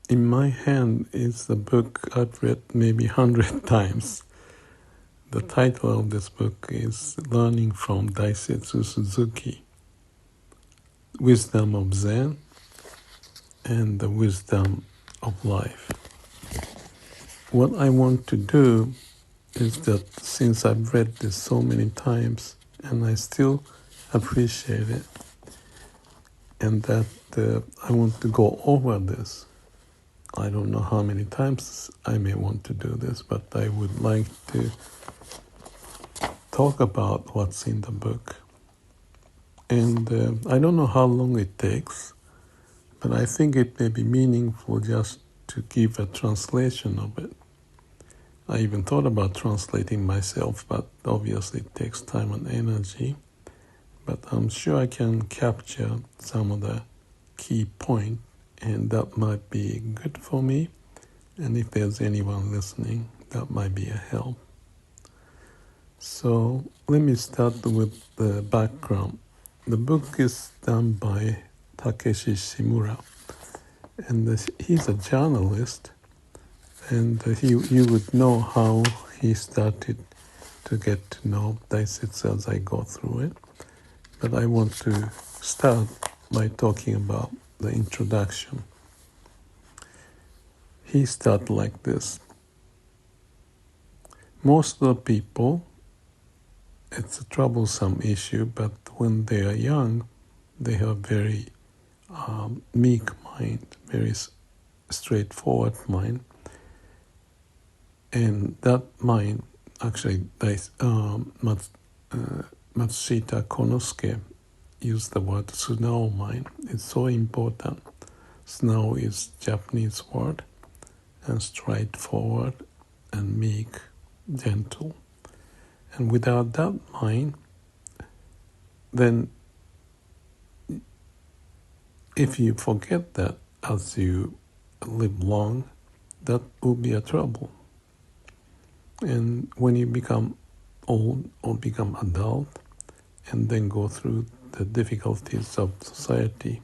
in my hand is the book I've read maybe 100 times. The title of this book is Learning from Daisetz Suzuki, Wisdom of Zen and the Wisdom of Life. What I want to do is that since I've read this so many times and I still appreciate it, and that I want to go over this. I don't know how many times I may want to do this, but I would like to talk about what's in the book. And I don't know how long it takes, but I think it may be meaningful just to give a translation of it. I even thought about translating myself, but obviously it takes time and energy. But I'm sure I can capture some of the key points, and that might be good for me. And if there's anyone listening, that might be a help. So let me start with the background. The book is done by Takeshi Shimura, and he's a journalist, and you would know how he started to get to know Daisetz as I go through it. But I want to start by talking about the introduction. He started like this. Most of the people, it's a troublesome issue, but when they are young, they have a very meek mind, very straightforward mind. And that mind, actually, Matsushita Konosuke used the word Sunao mind. It's so important. Sunao is Japanese word, and straightforward and meek, gentle. And without that mind, then if you forget that as you live long, that will be a trouble. And when you become old or become adult, and then go through the difficulties of society,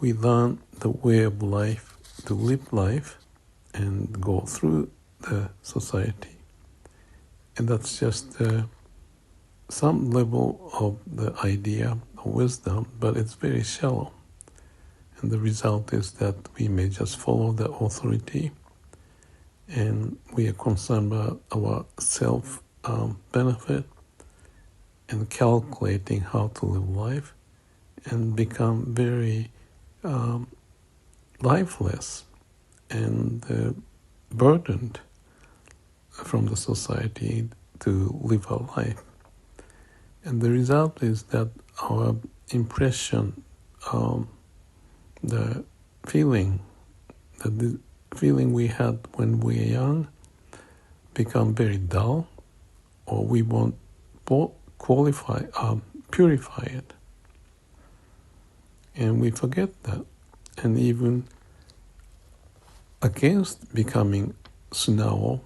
we learn the way of life, to live life and go through the society. And that's just some level of the idea of wisdom, but it's very shallow. And the result is that we may just follow the authority, and we are concerned about our self-benefit, and calculating how to live life, and become very lifeless and burdened from the society to live our life. And the result is that our impression, the feeling we had when we were young, become very dull, or we won't purify it. And we forget that. And even against becoming Sunao,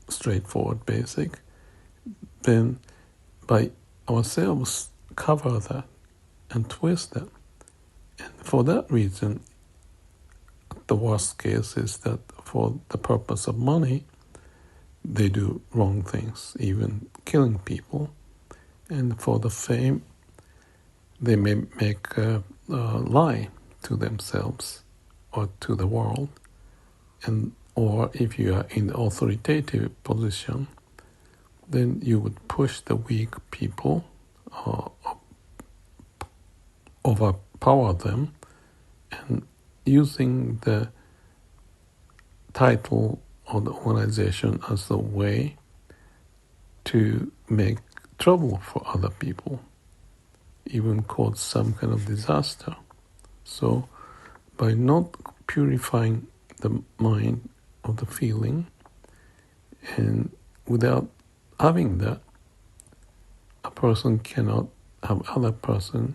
straightforward, basic, then by ourselves cover that and twist that. And for that reason, the worst case is that for the purpose of money, they do wrong things, even killing people. And for the fame, they may make a lie to themselves or to the world. Or if you are in the authoritative position, then you would push the weak people, overpower them, and using the title of the organization as a way to make trouble for other people, even cause some kind of disaster. So by not purifying the mind of the feeling, and without having that, a person cannot have other person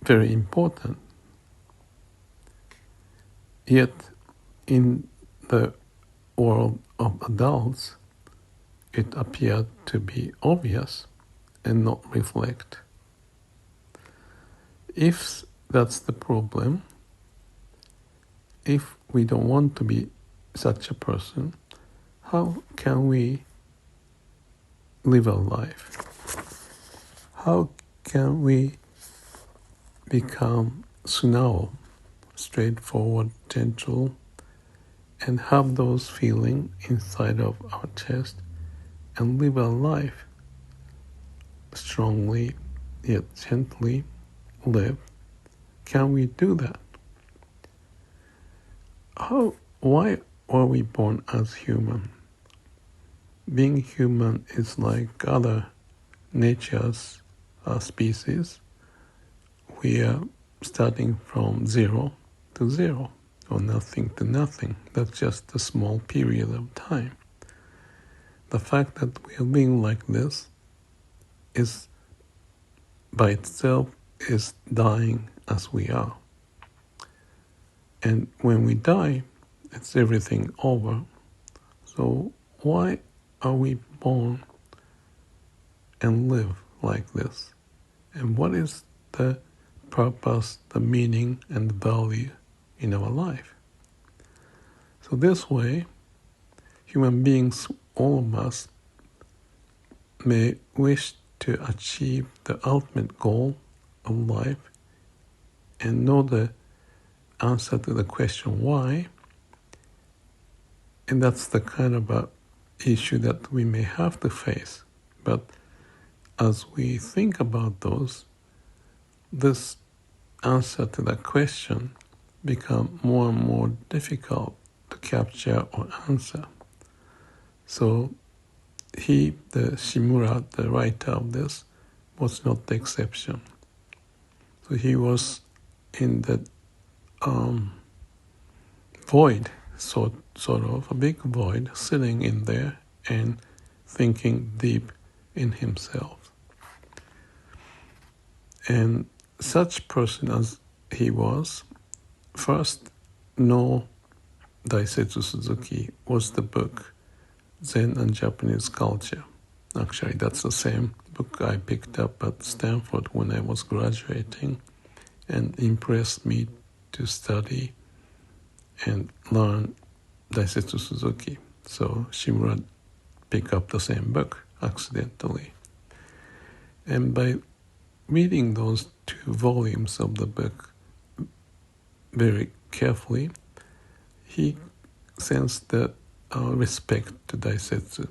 very important. Yet in the world of adults, it appeared to be obvious and not reflect. If that's the problem, if we don't want to be such a person, how can we live our life? How can we become Sunao, straightforward, gentle, and have those feelings inside of our chest and live our life strongly yet gently live? Can we do that? Why are we born as human? Being human is like other nature's species. We are starting from 0 to 0, or nothing to nothing. That's just a small period of time. The fact that we are being like this is by itself is dying as we are. And when we die, it's everything over. So why are we born and live like this? And what is the purpose, the meaning, and the value in our life? So this way, human beings, all of us, may wish to achieve the ultimate goal of life and know the answer to the question why. And that's the kind of a issue that we may have to face. But as we think about this answer to that question become more and more difficult to capture or answer. So the Shimura, the writer of this, was not the exception. So he was in the void, sort of, a big void, sitting in there and thinking deep in himself. And such person as he was, first, no Daisetz Suzuki was the book Zen and Japanese Culture. Actually, that's the same book I picked up at Stanford when I was graduating and impressed me to study and learn Daisetz Suzuki. So Shimura picked up the same book accidentally. And by reading those 2 volumes of the book very carefully, he sensed the respect to Daisetsu.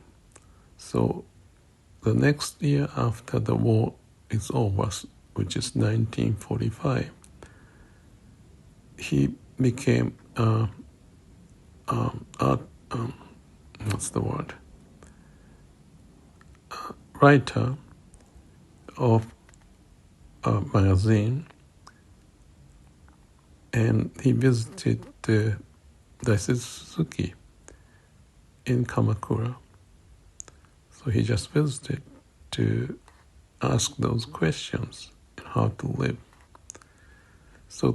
So the next year after the war is over, which is 1945, he became writer of a magazine, and he visited the Daisetz Suzuki in Kamakura. So he just visited to ask those questions on how to live. So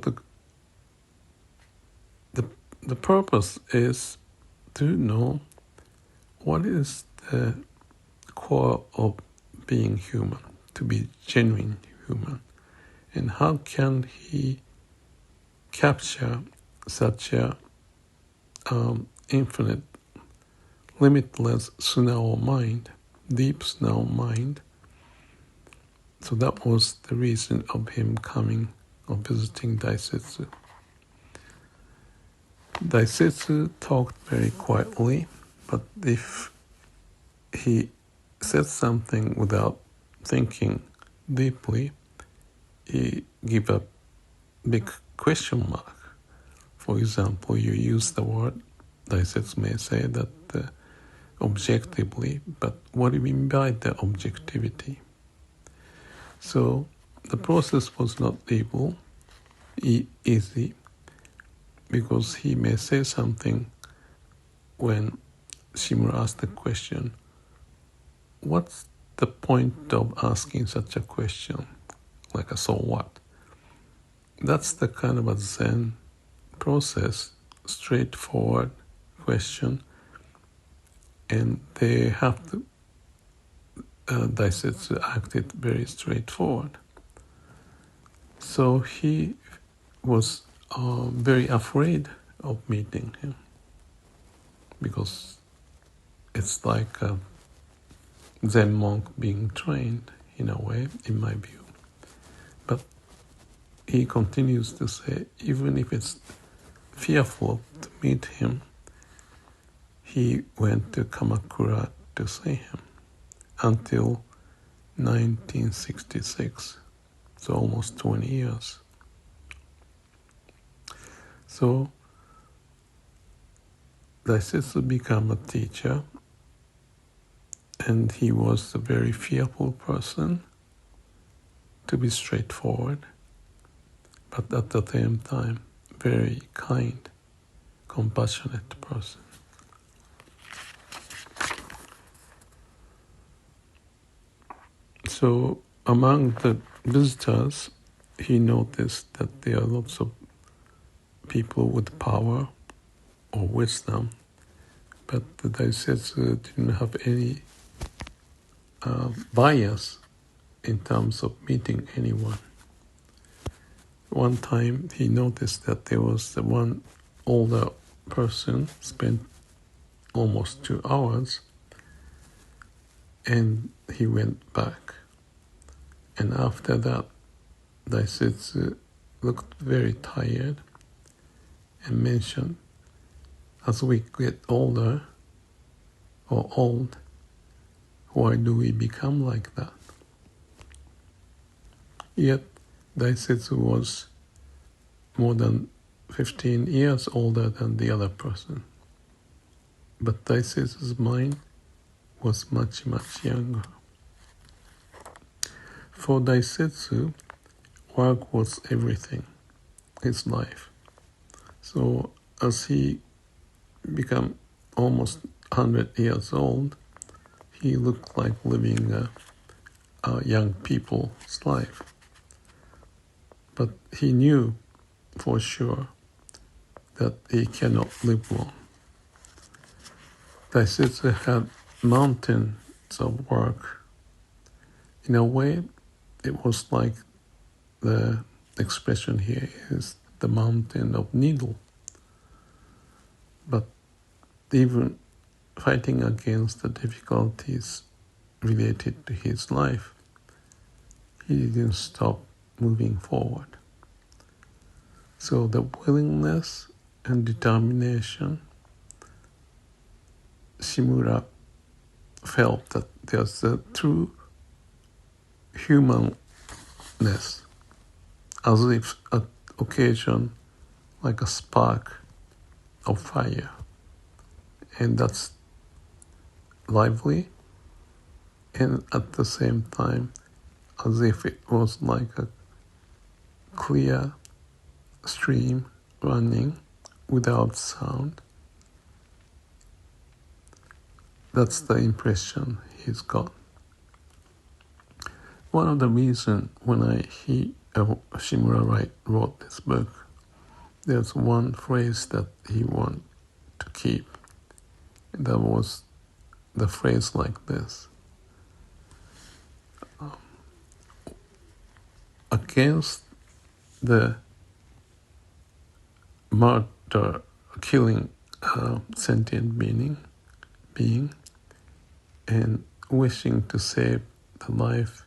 the purpose is to know what is the core of being human, to be genuine human, and how can he capture such a infinite, limitless Sunao mind, deep Sunao mind. So that was the reason of him coming or visiting Daisetsu. Daisetsu talked very quietly, but if he said something without thinking deeply, he gave a big question mark. For example, you use the word, Daisetsu may say that objectively, but what do you mean by the objectivity? So the process was not easy, because he may say something when Shimura asked the question, what's the point of asking such a question? Like a so what? That's the kind of a Zen process, straightforward question, and they have to Daisetsu acted very straightforward. So he was very afraid of meeting him, because it's like a Zen monk being trained in a way, in my view. But he continues to say, even if it's fearful to meet him, he went to Kamakura to see him until 1966, so almost 20 years. So Daisetz became a teacher, and he was a very fearful person, to be straightforward, but at the same time, very kind, compassionate person. So among the visitors, he noticed that there are lots of people with power or wisdom, but the Daisetz didn't have any bias in terms of meeting anyone. One time he noticed that there was one older person, spent almost 2 hours, and he went back. And after that, Daisetz looked very tired and mentioned, as we get older or old, why do we become like that? Yet Daisetz was more than 15 years older than the other person. But Daisetz's mind was much, much younger. For Daisetz, work was everything, his life. So as he became almost 100 years old, he looked like living a young people's life. But he knew for sure that he cannot live long. Daisetz had mountains of work. In a way, it was like the expression here is the mountain of needle. But even fighting against the difficulties related to his life, he didn't stop moving forward. So the willingness and determination, Shimura felt that there's a true humanness, as if at occasion like a spark of fire. And that's lively, and at the same time as if it was like a clear stream running without sound. That's the impression he's got. One of the reasons when Shimura wrote this book, there's one phrase that he wanted to keep. That was the phrase like this: against the murder, killing sentient being, and wishing to save the life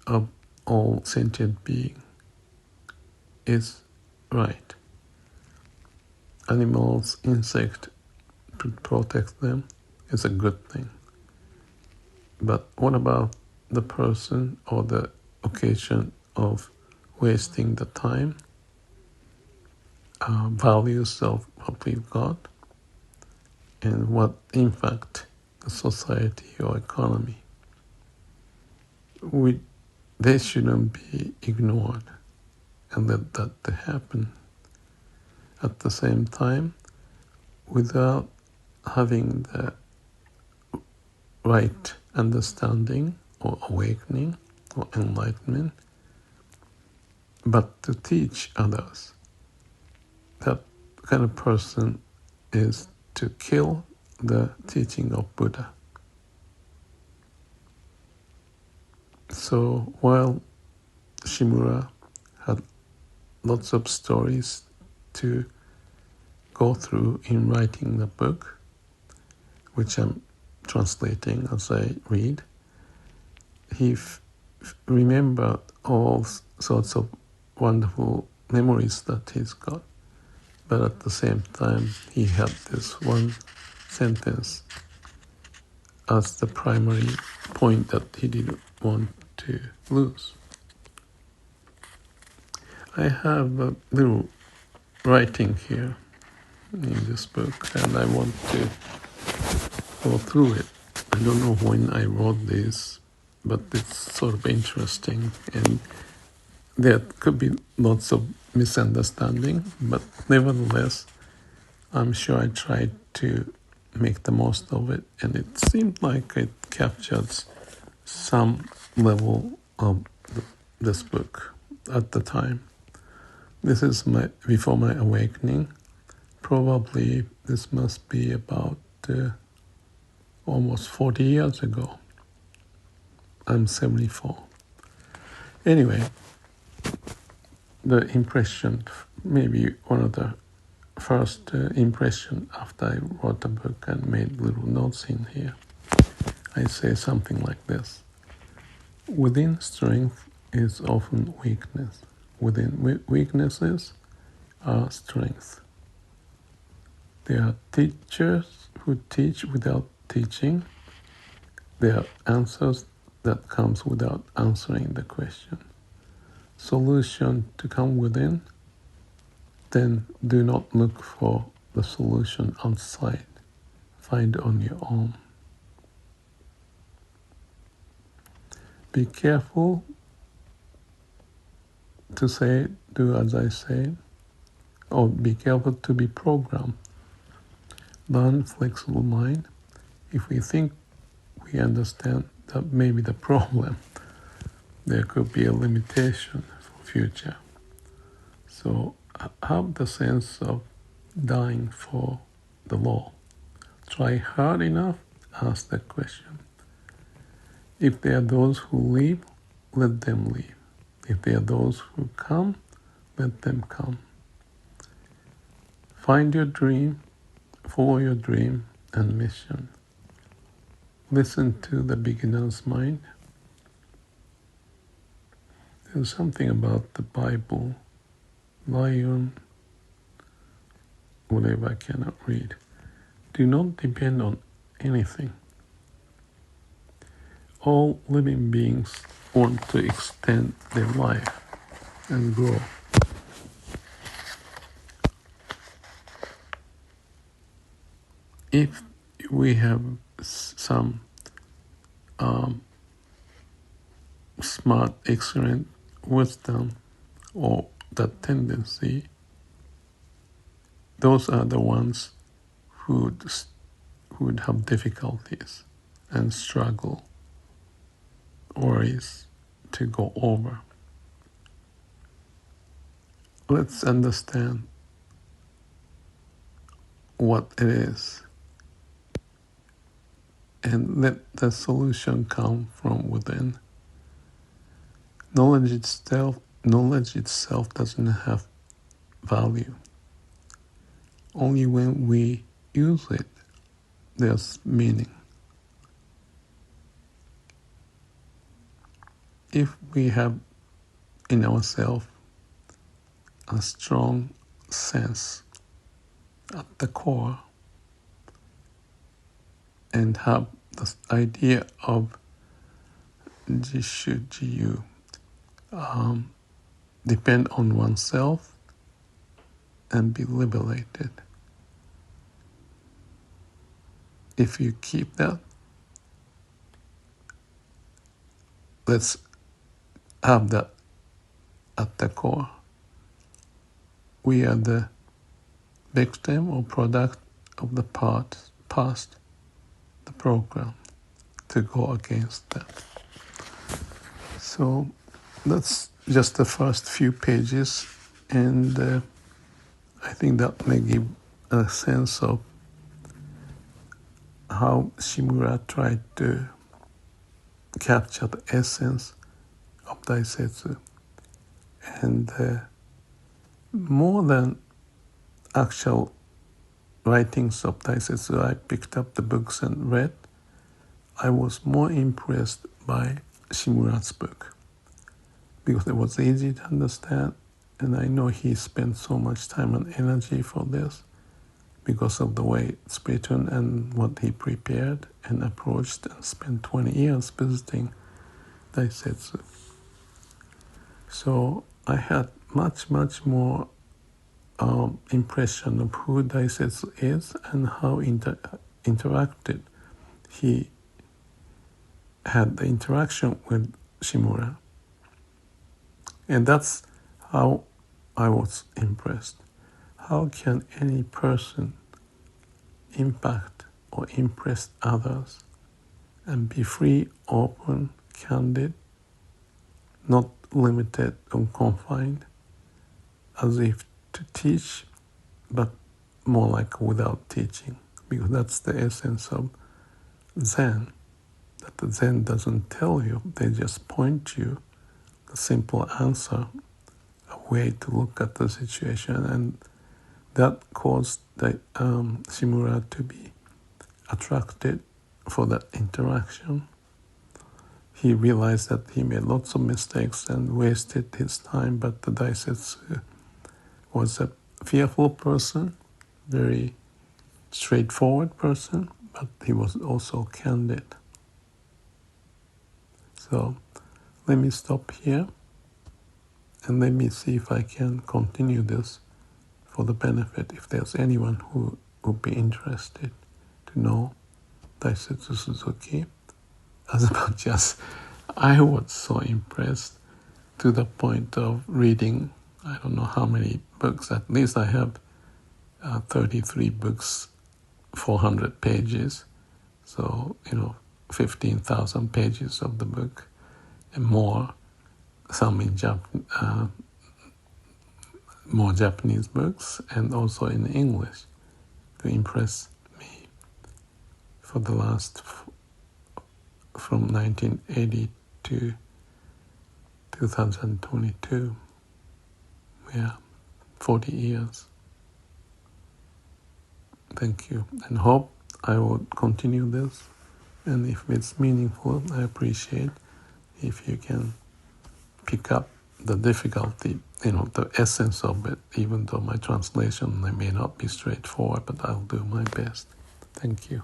of all sentient being is right. Animals, insects, to protect them is a good thing. But what about the person or the occasion of wasting the time, values of what we've got, and what impact the society or economy? They shouldn't be ignored and let that happen. At the same time, without having the right understanding or awakening or enlightenment, but to teach others, that kind of person is to kill the teaching of Buddha. So while Shimura had lots of stories to go through in writing the book, which I'm translating as I read. He remembered all sorts of wonderful memories that he's got, but at the same time he had this one sentence as the primary point that he didn't want to lose. I have a little writing here in this book, and I want to go through it. I don't know when I wrote this, but it's sort of interesting, and there could be lots of misunderstanding, but nevertheless, I'm sure I tried to make the most of it, and it seemed like it captures some level of this book at the time. This is before my awakening. Probably this must be about almost 40 years ago. I'm 74. Anyway, the impression, maybe one of the first impression after I wrote the book and made little notes in here, I say something like this. Within strength is often weakness. Within weaknesses are strength. There are teachers who teach without teaching. There are answers that comes without answering the question. Solution to come within, then do not look for the solution outside. Find on your own. Be careful to say, do as I say, or be careful to be programmed. Learn flexible mind. If we think we understand that maybe the problem, there could be a limitation for future. So have the sense of dying for the law. Try hard enough, ask the question. If there are those who leave, let them leave. If there are those who come, let them come. Find your dream, follow your dream and mission. Listen to the beginner's mind. There's something about the Bible, lion, whatever I cannot read. Do not depend on anything. All living beings want to extend their life and grow. If we have some smart, excellent wisdom or that tendency, those are the ones who would have difficulties and struggle, worries to go over. Let's understand what it is and let the solution come from within. Knowledge itself doesn't have value. Only when we use it, there's meaning. If we have in ourselves a strong sense at the core and have this idea of jishu, jiyu, depend on oneself and be liberated. If you keep that, let's have that at the core. We are the victim or product of the past, the program, to go against that. So that's just the first few pages, and I think that may give a sense of how Shimura tried to capture the essence of Daisetsu. And more than actual writings of Daisetz, I picked up the books and read, I was more impressed by Shimura's book because it was easy to understand, and I know he spent so much time and energy for this because of the way it's written and what he prepared and approached and spent 20 years visiting Daisetsu. So I had much more impression of who Daisetsu is and how interacted he had the interaction with Shimura. And that's how I was impressed. How can any person impact or impress others and be free, open, candid, not limited or confined, as if to teach, but more like without teaching, because that's the essence of Zen, that the Zen doesn't tell you, they just point you a simple answer, a way to look at the situation, and that caused Shimura to be attracted for that interaction. He realized that he made lots of mistakes and wasted his time, but the Daisetsu was a fearful person, very straightforward person, but he was also candid. So let me stop here and let me see if I can continue this for the benefit, if there's anyone who would be interested to know Daisetz Suzuki as much as I was so impressed, to the point of reading, I don't know how many books, at least I have 33 books, 400 pages, so 15,000 pages of the book and more, some in more Japanese books and also in English, to impress me for the last, from 1980 to 2022, 40 years. Thank you, and hope I will continue this, and if it's meaningful, I appreciate if you can pick up the difficulty, the essence of it, even though my translation may not be straightforward, but I'll do my best. Thank you.